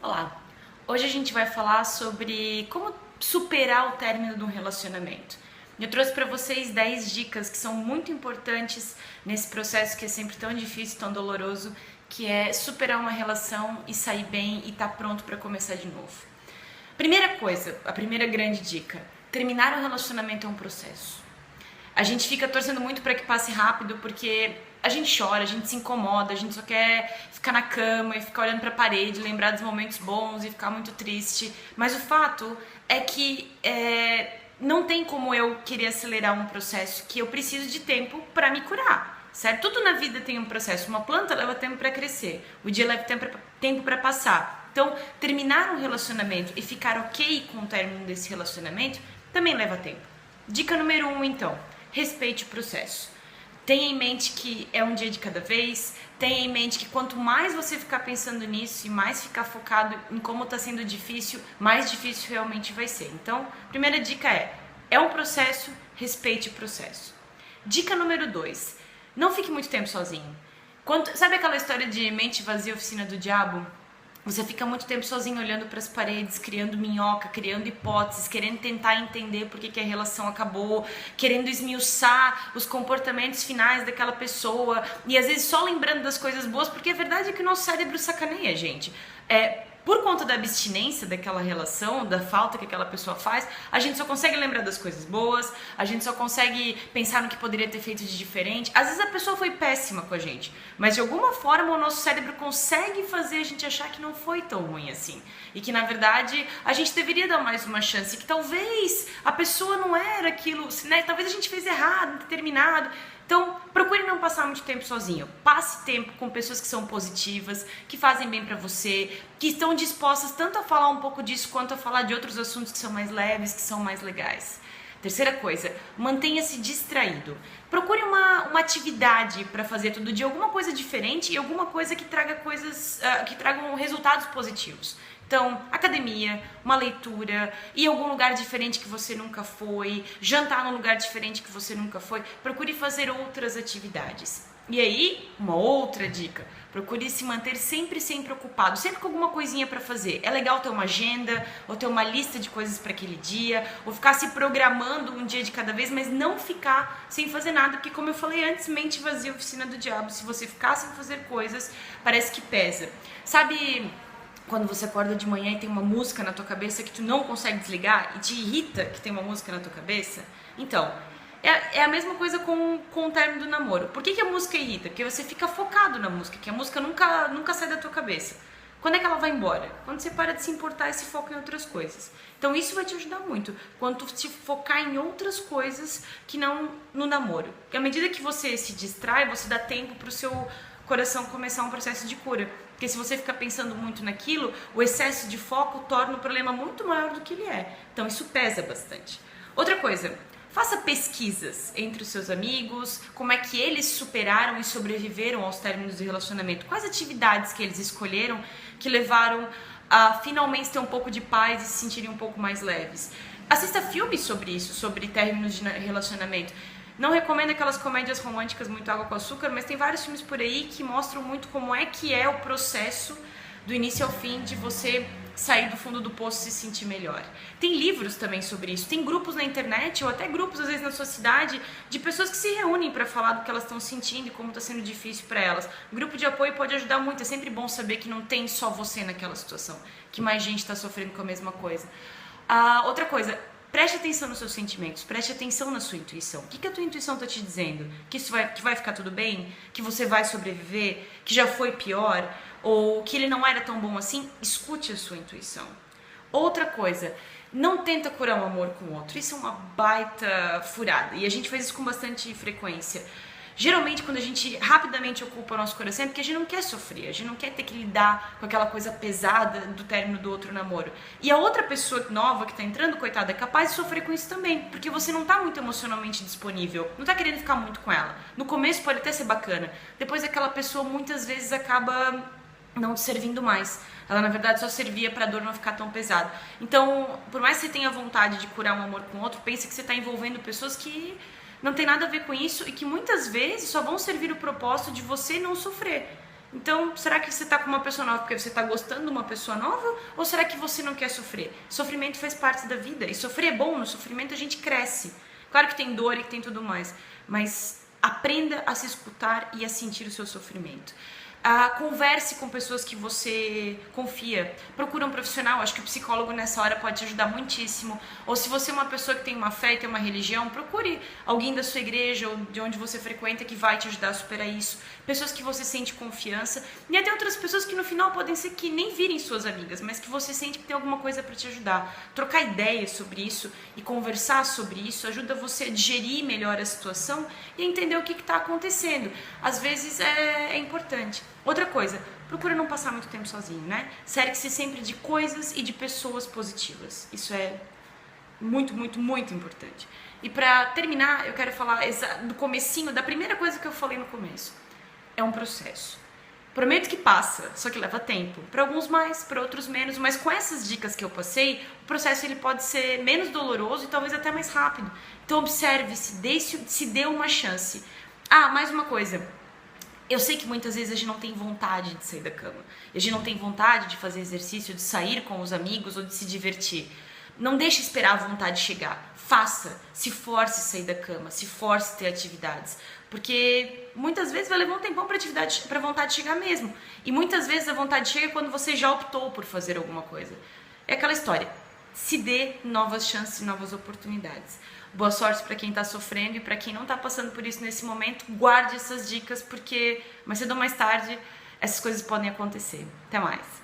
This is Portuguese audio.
Olá, hoje a gente vai falar sobre como superar o término de um relacionamento. Eu trouxe para vocês 10 dicas que são muito importantes nesse processo que é sempre tão difícil, tão doloroso, que é superar uma relação e sair bem e estar pronto para começar de novo. Primeira coisa, a primeira grande dica, terminar um relacionamento é um processo. A gente fica torcendo muito para que passe rápido porque a gente chora, a gente se incomoda, a gente só quer ficar na cama e ficar olhando para a parede, lembrar dos momentos bons e ficar muito triste. Mas o fato é que não tem como eu querer acelerar um processo que eu preciso de tempo para me curar, certo? Tudo na vida tem um processo. Uma planta leva tempo para crescer, o dia leva tempo para passar. Então, terminar um relacionamento e ficar ok com o término desse relacionamento também leva tempo. Dica número 1, então. Respeite o processo. Tenha em mente que é um dia de cada vez, tenha em mente que quanto mais você ficar pensando nisso e mais ficar focado em como está sendo difícil, mais difícil realmente vai ser. Então, primeira dica é um processo, respeite o processo. Dica número 2, não fique muito tempo sozinho. Sabe aquela história de mente vazia, oficina do diabo? Você fica muito tempo sozinho olhando para as paredes, criando minhoca, criando hipóteses, querendo tentar entender por que a relação acabou, querendo esmiuçar os comportamentos finais daquela pessoa e às vezes só lembrando das coisas boas, porque a verdade é que o nosso cérebro sacaneia, gente. Por conta da abstinência daquela relação, da falta que aquela pessoa faz, a gente só consegue lembrar das coisas boas, a gente só consegue pensar no que poderia ter feito de diferente. Às vezes a pessoa foi péssima com a gente, mas de alguma forma o nosso cérebro consegue fazer a gente achar que não foi tão ruim assim. E que na verdade a gente deveria dar mais uma chance, que talvez a pessoa não era aquilo, né? Talvez a gente fez errado, determinado. Então, procure não passar muito tempo sozinho. Passe tempo com pessoas que são positivas, que fazem bem pra você, que estão dispostas tanto a falar um pouco disso quanto a falar de outros assuntos que são mais leves, que são mais legais. Terceira coisa, mantenha-se distraído. Procure uma atividade para fazer todo dia, alguma coisa diferente e alguma coisa que traga que tragam resultados positivos. Então, academia, uma leitura, ir a algum lugar diferente que você nunca foi, jantar num lugar diferente que você nunca foi, procure fazer outras atividades. E aí, uma outra dica, procure se manter sempre ocupado, sempre com alguma coisinha para fazer. É legal ter uma agenda, ou ter uma lista de coisas para aquele dia, ou ficar se programando um dia de cada vez, mas não ficar sem fazer nada, porque como eu falei antes, mente vazia, oficina do diabo. Se você ficar sem fazer coisas, parece que pesa. Sabe quando você acorda de manhã e tem uma música na tua cabeça que tu não consegue desligar e te irrita que tem uma música na tua cabeça? Então, é a mesma coisa com o término do namoro. Por que a música irrita? Porque você fica focado na música, que a música nunca sai da tua cabeça. Quando é que ela vai embora? Quando você para de se importar e se foca em outras coisas. Então isso vai te ajudar muito, quando tu te focar em outras coisas que não no namoro. E à medida que você se distrai, você dá tempo pro seu coração começar um processo de cura. Porque se você ficar pensando muito naquilo, o excesso de foco torna o problema muito maior do que ele é. Então isso pesa bastante. Outra coisa, faça pesquisas entre os seus amigos, como é que eles superaram e sobreviveram aos términos do relacionamento, quais atividades que eles escolheram que levaram a finalmente ter um pouco de paz e se sentirem um pouco mais leves. Assista filmes sobre isso, sobre términos de relacionamento. Não recomendo aquelas comédias românticas muito água com açúcar, mas tem vários filmes por aí que mostram muito como é que é o processo do início ao fim de você sair do fundo do poço e se sentir melhor. Tem livros também sobre isso, tem grupos na internet ou até grupos às vezes na sua cidade de pessoas que se reúnem para falar do que elas estão sentindo e como está sendo difícil para elas. O grupo de apoio pode ajudar muito, é sempre bom saber que não tem só você naquela situação, que mais gente está sofrendo com a mesma coisa. Outra coisa, preste atenção nos seus sentimentos, preste atenção na sua intuição. O que a tua intuição está te dizendo? Que vai ficar tudo bem? Que você vai sobreviver? Que já foi pior? Ou que ele não era tão bom assim? Escute a sua intuição. Outra coisa, não tenta curar um amor com o outro. Isso é uma baita furada. E a gente faz isso com bastante frequência. Geralmente, quando a gente rapidamente ocupa o nosso coração, é porque a gente não quer sofrer, a gente não quer ter que lidar com aquela coisa pesada do término do outro namoro. E a outra pessoa nova que tá entrando, coitada, é capaz de sofrer com isso também, porque você não tá muito emocionalmente disponível, não tá querendo ficar muito com ela. No começo pode até ser bacana, depois aquela pessoa muitas vezes acaba não te servindo mais. Ela, na verdade, só servia pra dor não ficar tão pesada. Então, por mais que você tenha vontade de curar um amor com o outro, pense que você tá envolvendo pessoas que não tem nada a ver com isso e que muitas vezes só vão servir o propósito de você não sofrer. Então, será que você tá com uma pessoa nova porque você tá gostando de uma pessoa nova? Ou será que você não quer sofrer? Sofrimento faz parte da vida. E sofrer é bom, no sofrimento a gente cresce. Claro que tem dor e que tem tudo mais, mas aprenda a se escutar e a sentir o seu sofrimento. Converse com pessoas que você confia. Procure um profissional, acho que o psicólogo nessa hora pode te ajudar muitíssimo. Ou se você é uma pessoa que tem uma fé e tem uma religião, procure alguém da sua igreja ou de onde você frequenta que vai te ajudar a superar isso. Pessoas que você sente confiança. E até outras pessoas que no final podem ser que nem virem suas amigas, mas que você sente que tem alguma coisa para te ajudar. Trocar ideias sobre isso e conversar sobre isso ajuda você a digerir melhor a situação e entender o que está acontecendo. Às vezes é importante. Outra coisa, procura não passar muito tempo sozinho, né? Cerque-se sempre de coisas e de pessoas positivas. Isso é muito, muito, muito importante. E pra terminar, eu quero falar do comecinho, da primeira coisa que eu falei no começo. É um processo. Prometo que passa, só que leva tempo. Para alguns mais, para outros menos, mas com essas dicas que eu passei, o processo ele pode ser menos doloroso e talvez até mais rápido. Então observe-se, se dê uma chance. Mais uma coisa. Eu sei que muitas vezes a gente não tem vontade de sair da cama. A gente não tem vontade de fazer exercício, de sair com os amigos ou de se divertir. Não deixe esperar a vontade chegar. Faça, se force a sair da cama, se force a ter atividades. Porque muitas vezes vai levar um tempão para a vontade chegar mesmo. E muitas vezes a vontade chega quando você já optou por fazer alguma coisa. É aquela história. Se dê novas chances e novas oportunidades. Boa sorte para quem está sofrendo e para quem não está passando por isso nesse momento. Guarde essas dicas porque mais cedo ou mais tarde essas coisas podem acontecer. Até mais.